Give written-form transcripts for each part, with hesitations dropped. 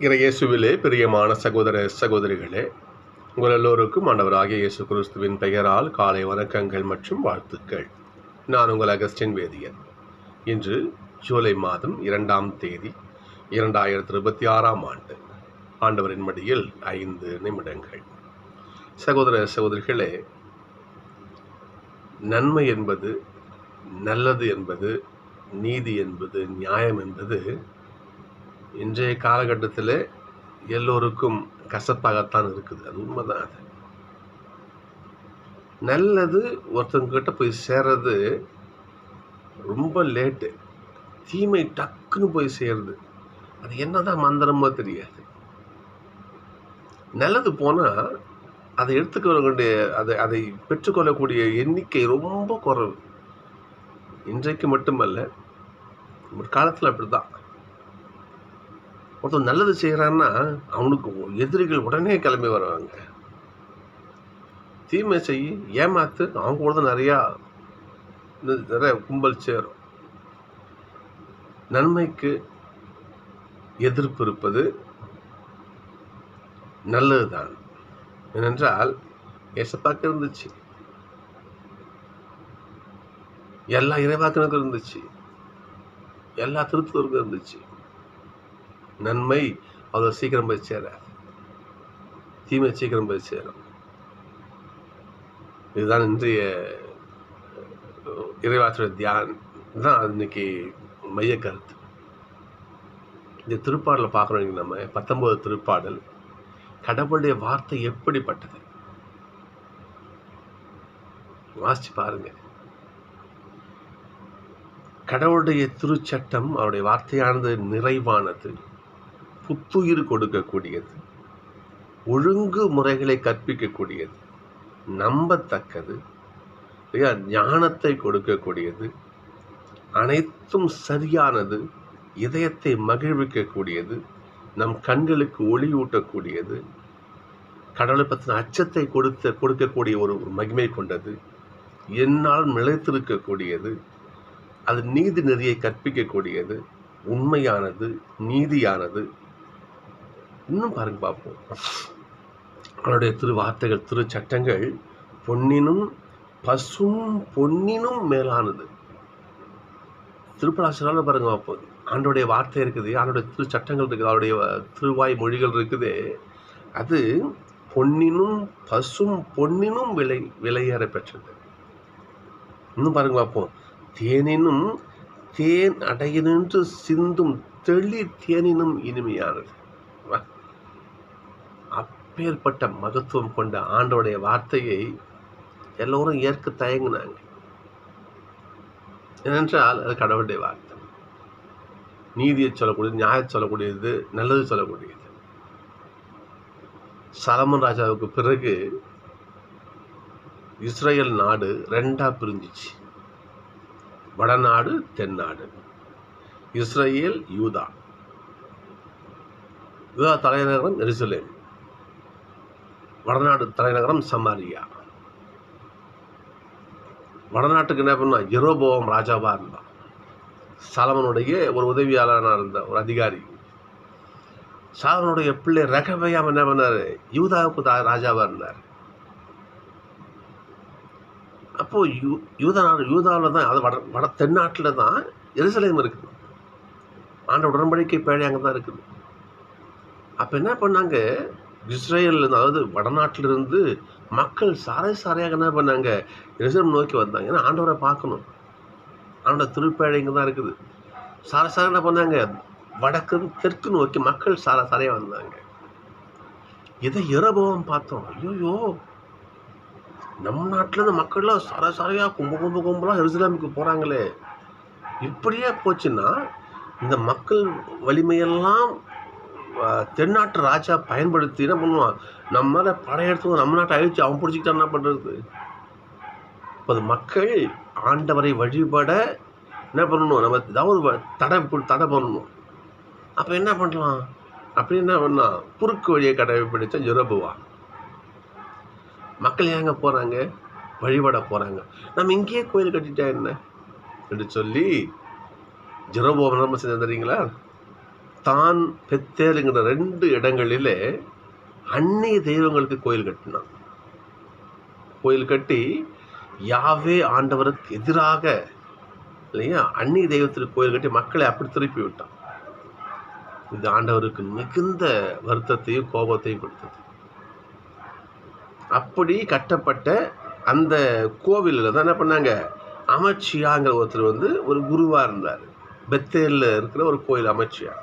இயேசுவிலே பிரியமான சகோதர சகோதரிகளே, உங்கள் எல்லோருக்கும் ஆண்டவராகிய இயேசு கிறிஸ்துவின் பெயரால் காலை வணக்கங்கள் மற்றும் வாழ்த்துக்கள். நான் உங்கள் அகஸ்டின் வேதியன். இன்று ஜூலை மாதம் 2ஆம் தேதி 2026 ஆண்டவரின் மடியில் 5 நிமிடங்கள். சகோதர சகோதரிகளே, நன்மை என்பது, நல்லது என்பது, நீதி என்பது, நியாயம் என்பது இன்றைய காலகட்டத்தில் எல்லோருக்கும் கசப்பாகத்தான் இருக்குது. அது உண்மைதான். அது நல்லது ஒருத்தங்கிட்ட போய் சேர்றது ரொம்ப லேட்டு. தீமை டக்குன்னு போய் சேருது. அது என்னதான் மந்திரமோ தெரியாது. நல்லது போனால் அதை எடுத்துக்கொள்ளக்கூடிய அதை பெற்றுக்கொள்ளக்கூடிய எண்ணிக்கை ரொம்ப குறைவு. இன்றைக்கு மட்டுமல்ல, ஒரு காலத்தில் அப்படி தான். ஒருத்தன் நல்லது செய்கிறான்னா அவனுக்கு எதிரிகள் உடனே கிளம்பி வருவாங்க. தீமை செய்ய ஏமாத்து அவங்க கூட தான் நிறைய கும்பல் சேரும். நன்மைக்கு எதிர்ப்பு இருப்பது நல்லதுதான். ஏனென்றால் ஏசப்பாக்கு இருந்துச்சு, எல்லா இறைவாக்கனுக்கும் இருந்துச்சு, எல்லா திருத்தூருக்கும் இருந்துச்சு. நன்மை அவ்வளோ சீக்கிரம் போய் சேராது, தீமை சீக்கிரம் போய் சேரும். இதுதான் இன்றைய இறைவாற்றல் தியானம் தான் இன்னைக்கு மைய கருத்து. இந்த திருப்பாடலை பார்க்குறோம். நம்ம 19 திருப்பாடல். கடவுளுடைய வார்த்தை எப்படிப்பட்டது வாசிச்சு பாருங்க. கடவுளுடைய திருச்சட்டம், அவருடைய வார்த்தையானது நிறைவானது, புத்துயிர் கொடுக்கக்கூடியது, ஒழுங்கு முறைகளை கற்பிக்கக்கூடியது, நம்பத்தக்கது, ஞானத்தை கொடுக்கக்கூடியது, அனைத்தும் சரியானது, இதயத்தை மகிழ்விக்கக்கூடியது, நம் கண்களுக்கு ஒளியூட்டக்கூடியது, கடவுளை பற்றின அச்சத்தை கொடுக்கக்கூடிய ஒரு மகிமை கொண்டது, என்னால் நிலைத்திருக்கக்கூடியது, அது நீதி நெறியை கற்பிக்கக்கூடியது, உண்மையானது, நீதியானது. இன்னும் பாருங்க, பார்ப்போம். அவருடைய திருவார்த்தைகள், திருச்சட்டங்கள் பொன்னினும் பசும் பொன்னினும் மேலானது. திருப்பலாசிரியர் பாருங்க, பார்ப்போம். ஆண்டோடைய வார்த்தை இருக்குது, ஆண்டோடைய திருச்சட்டங்கள் இருக்குது, அவருடைய திருவாய் மொழிகள் இருக்குது. அது பொன்னினும் பசும் பொன்னினும் விலையேற பெற்றது. இன்னும் பாருங்க, பார்ப்போம். தேனினும் தேன் அடையினின்று சிந்தும் தெளி தேனினும் இனிமையானது. அப்பேற்பட்ட மகத்துவம் கொண்ட ஆண்டோடைய வார்த்தையை எல்லோரும் ஏற்க தயங்கினாங்க. ஏனென்றால் அது கடவுளுடைய வார்த்தை. நீதியை சொல்லக்கூடியது, நியாயம் சொல்லக்கூடியது, நல்லது சொல்லக்கூடியது. சாலமன் ராஜாவுக்கு பிறகு இஸ்ரேல் நாடு 2ஆ பிரிஞ்சிச்சு. வடநாடு, தென்னாடு. இஸ்ரேல், யூதா. யூதா தலைநகரம் எருசலேம், வடநாடு தலைநகரம் சமாரியா. வடநாட்டுக்கு என்ன பண்ணா, யெரொபோவாம் ராஜாவா இருந்தான். சாலமனுடைய ஒரு உதவியாளனா இருந்த ஒரு அதிகாரி. சாலமனுடைய பிள்ளை ரெகபெயாம் என்ன பண்ணாரு, யூதாவுக்கு ராஜாவா இருந்தார். அப்போ யூதாவில் தான், அது வட தென்னாட்டில் தான் எருசலேம் இருக்குது. ஆண்ட உடன்படிக்கை பேழை அங்கே தான் இருக்குது. அப்போ என்ன பண்ணாங்க, இஸ்ரேல், அதாவது வடநாட்டிலிருந்து மக்கள் சாரையாக என்ன பண்ணாங்க, எருசலேம் நோக்கி வந்தாங்க. ஏன்னா ஆண்டவரை பார்க்கணும், ஆண்டோட திருப்பேழை இங்கே தான் இருக்குது. சாரை என்ன பண்ணாங்க, வடக்கு தெற்கு நோக்கி மக்கள் சாரையாக வந்தாங்க. இதை யெரொபோவாம் பார்த்தோம். ஐயோ, நம்ம நாட்டில் இந்த மக்கள்லாம் சாரையாக கும்பலாக எருசலேமுக்கு போகிறாங்களே, இப்படியே போச்சுன்னா இந்த மக்கள் வலிமையெல்லாம் தென்னாட்டு ராஜா பயன்படுத்தி என்ன பண்ணுவான், நம்ம மேலே படையெடுத்து நம்ம நாட்டை அழிச்சு அவன் பிடிச்சிக்கிட்டா என்ன பண்ணுறது? இப்போ மக்கள் ஆண்டவரை வழிபட என்ன பண்ணணும், நம்ம ஏதாவது தடை பண்ணணும். அப்போ என்ன பண்ணலாம், அப்படி என்ன பண்ணலாம், குறுக்கு வழியை கடைபிடிச்சா யெரொபோவாம். மக்கள் ஏங்க போகிறாங்க, வழிபட போகிறாங்க. நம்ம இங்கேயே கோயில் கட்டிட்டா என்ன என்று சொல்லி யெரொபோவாம் என்ன செஞ்சு தெரியுங்களா, தான் பெத்தேலுங்கிற 2 இடங்களிலே அந்நிய தெய்வங்களுக்கு கோயில் கட்டினான். கோயில் கட்டி யாவே ஆண்டவருக்கு எதிராக இல்லையா அந்நிய தெய்வத்திற்கு கோயில் கட்டி மக்களை அப்படி திருப்பி விட்டான். இது ஆண்டவருக்கு மிகுந்த வருத்தத்தையும் கோபத்தையும் கொடுத்தது. அப்படி கட்டப்பட்ட அந்த கோவிலில் தான் என்ன பண்ணாங்க, அமச்சியாங்கிற ஒருத்தர் ஒரு குருவா இருந்தார். பெத்தேலில் இருக்கிற ஒரு கோயில் அமச்சியா.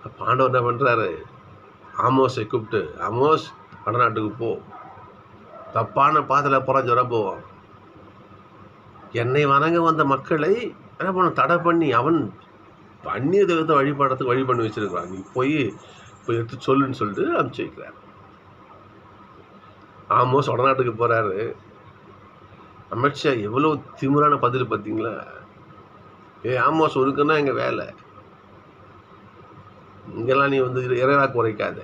அப்போ ஆண்டவர் என்ன பண்றாரு, ஆமோஸை கூப்பிட்டு, ஆமோஸ் வடநாட்டுக்கு போ, தப்பான பாதையில் புறஞ்சு வர போவான். என்னை வணங்க வந்த மக்களை என்ன பண்ண தடை பண்ணி அவன் அந்நிய தெய்வத்தை வழிபாடுறதுக்கு வழி பண்ணி வச்சிருக்கிறான். நீ போய் எடுத்து சொல்லுன்னு சொல்லிட்டு அனுப்பிச்சு வைக்கிறார். ஆமோஸ் வடநாட்டுக்கு போறாரு. அமித்ஷா எவ்வளோ திமிரான பதில் பார்த்தீங்களா? ஆமோஸ் ஒருக்குன்னா எங்க வேலை, இங்கெல்லாம் நீ இறைவாக்கு உரைக்காத,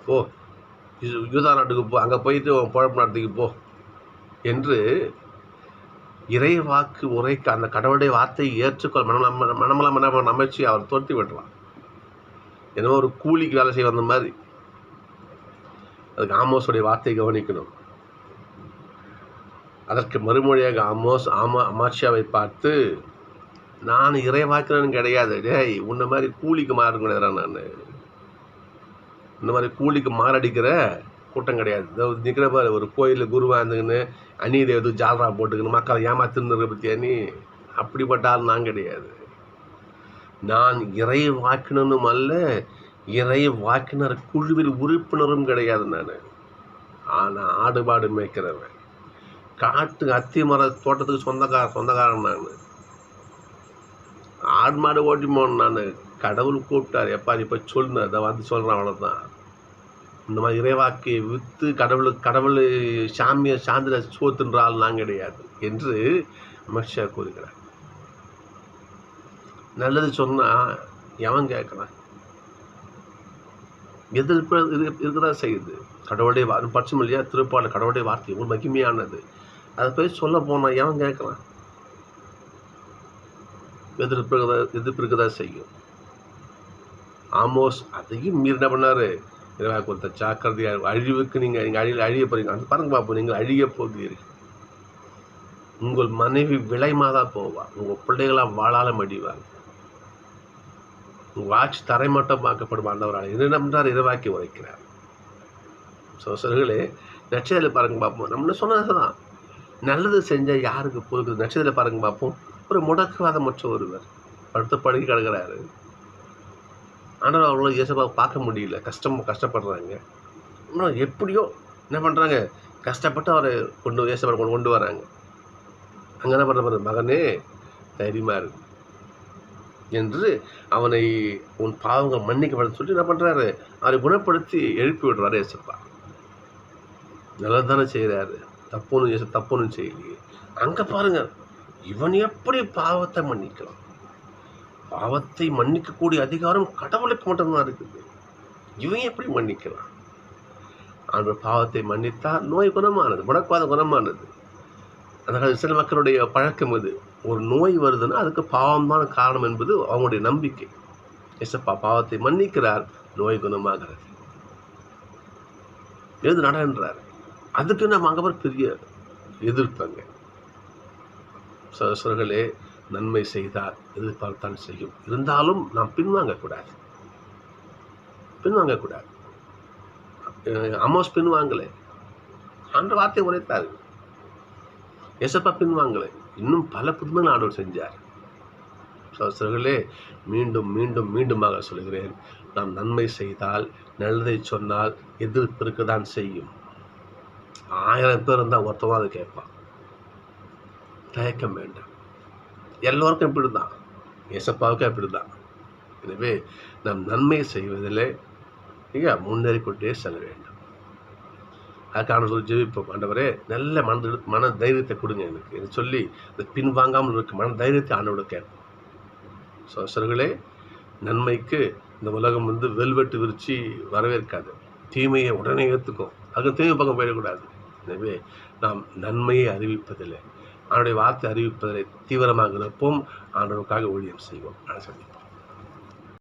போ யூதா நாட்டுக்கு போ, அங்கே போயிட்டு பொழப்பு நாட்டுக்கு போ என்று இறைவாக்கு உரைக்க அந்த கடவுளுடைய வார்த்தையை ஏற்றுக்கொள் மனமலம் அமைச்சு அவர் துரத்தி விட்டுறான். என்னவோ ஒரு கூலிக்கு வேலை செய்ய வந்த மாதிரி. அதுக்கு ஆமோஸுடைய வார்த்தையை கவனிக்கணும். அதற்கு மறுமொழியாக அமாச்சியாவை பார்த்து, நான் இறைவாக்குறேன்னு கிடையாது, டேய் உன்ன மாதிரி கூலிக்கு மாறு கிடையாது, நான் இந்த மாதிரி கூலிக்கு மாரடிக்கிற கூட்டம் கிடையாது. நிற்கிற பாரு ஒரு கோயிலில் குருவா இருந்துக்கின்னு அந்நிய தெய்வத்துக்கு ஜால்ரா போட்டுக்கின்னு மக்களை ஏமாத்திருந்த பற்றியா நீ? அப்படிப்பட்ட ஆள் நான் கிடையாது. நான் இறை வாக்கினனும் அல்ல, இறை வாக்கினர் குழுவில் உறுப்பினரும் கிடையாது. நான் ஆடுபாடு மேய்க்கிறவன், காட்டு அத்தி மர தோட்டத்துக்கு சொந்தக்காரன். நான் ஆடு மாடு ஓட்டி போன நான். கடவுள் கூப்பிட்டார், எப்பா நீ போய் சொல்லுன்னு அதை வந்து சொல்கிறேன், அவ்வளோதான். இந்த மாதிரி இறைவாக்கை விற்று கடவுள் சாமியை சாந்திர சோத்துன்ற ஆள் நான் கிடையாது என்று அமித்ஷா கூறுகிறார். நல்லது சொன்னால் எவன் கேட்குறான்? எதிர்ப்பு இருக்குதான் செய்யுது. கடவுளுடைய பட்சம் இல்லையா, திருப்பாடு கடவுளுடைய வார்த்தை ஒரு மகிமையானது. அதை போய் சொல்ல போனால் எவன் கேட்குறான்? எதிர்ப்பு இருக்குதான் செய்யும். ஆமோஸ் அதையும் மீறி என்ன பண்ணாரு, இறைவாக்கு கொடுத்த ஜாக்கிரதையாக அழிவுக்கு நீங்கள் அழிய போறீங்க. அது பாருங்க பாப்போம், நீங்கள் அழிய போகிறீர்கள். உங்கள் மனைவி விலைமாதா போவா, உங்கள் பிள்ளைகளாம் வாழால மடிவாங்க, உங்கள் ஆட்சி தரைமட்டம் பார்க்கப்படும். ஆண்டவரால் என்ன பண்ணுறாரு, இறைவாக்கி உரைக்கிறார். சோசர்களே, நட்சத்திரத்தில் பாருங்க பார்ப்போம். நம்மள சொன்னதுதான், நல்லது செஞ்சால் யாருக்கு பொறுக்குது? நட்சத்திரத்தில் பாருங்க பார்ப்போம். ஒரு முடக்குவாதமற்ற ஒருவர் படுத்த படுக்கை கிடக்கிறாரு. ஆனால் அவங்கள இயேசுவை பார்க்க முடியல, கஷ்டப்படுறாங்க. இன்னும் எப்படியோ என்ன பண்ணுறாங்க, கஷ்டப்பட்டு அவரை இயேசுவை கொண்டு வராங்க. அங்கே என்ன பண்ணுற, மகனே தைரியமாக இருக்கு என்று அவனை உன் பாவங்கள் மன்னிக்கப்பட சொல்லி என்ன பண்ணுறாரு, அவரை குணப்படுத்தி எழுப்பி விடுறாரு. இயேசுப்பா நல்லது தானே செய்கிறாரு, தப்புன்னு செய்யலையே. அங்கே பாருங்க, இவன் எப்படி பாவத்தை மன்னிக்கலாம்? பாவத்தை மன்னிக்கக்கூடிய அதிகாரம் கடவுளுக்கு மட்டும்தான் இருக்குது. இவன் எப்படி மன்னிக்கலாம்? அந்த பாவத்தை மன்னித்தால் நோய் குணமானது, முடக்குவாதம் குணமானது. அந்த சில மக்களுடைய பழக்கம் இது. ஒரு நோய் வருதுன்னா அதுக்கு பாவம் தான் காரணம் என்பது அவங்களுடைய நம்பிக்கை. இயேசுப்பா பாவத்தை மன்னிக்கிறார், நோய் குணமாகிறது. எது நடன்றார். அதுக்கு நம்ம அங்கே பெரிய எதிர்ப்பாங்க. சகோதரர்களே, நன்மை செய்தால் எதிர்பார்த்தான் செய்யும். இருந்தாலும் நாம் பின்வாங்கக்கூடாது. ஆமோஸ் பின்வாங்கலை, ஆண்ட வார்த்தை உரைத்தார். ஏசப்பா பின்வாங்கலை, இன்னும் பல புதுமைகள் ஆண்டவர் செஞ்சார். சகோதரர்களே, மீண்டும் மீண்டும் மீண்டுமாக சொல்கிறேன், நாம் நன்மை செய்தால், நல்லதை சொன்னால் எதிர்ப்பு இருக்கதான் செய்யும். 1000 பேர் இருந்தால் ஒருத்தவா அதை கேட்பான். தயக்கம் வேண்டாம். எல்லோருக்கும் இப்படிதான், ஏசப்பாவுக்கும் அப்படிதான். எனவே நாம் நன்மை செய்வதில் முன்னேறிக்கொண்டே செல்ல வேண்டும். அதுக்கான சொல்லி ஜெபிப்போம். ஆண்டவரே, நல்ல மன தைரியத்தை கொடுங்க எனக்கு சொல்லி இந்த பின்வாங்காமல் இருக்க மன தைரியத்தை ஆண்டோட கேட்போம். சகோதரர்களே, நன்மைக்கு இந்த உலகம் வெல்வெட்டு விரிச்சு வரவேற்காது. தீமையை உடனே ஏற்றுக்கும். அதுக்கு தீமை பக்கம் போயிடக்கூடாது. எனவே நாம் நன்மையை அறிவிப்பதில்லை, அவனுடைய வார்த்தை அறிவிப்பதில் தீவிரமாக இருப்போம். ஆண்டவருக்காக ஊழியம் செய்வோம். சந்திப்போம்.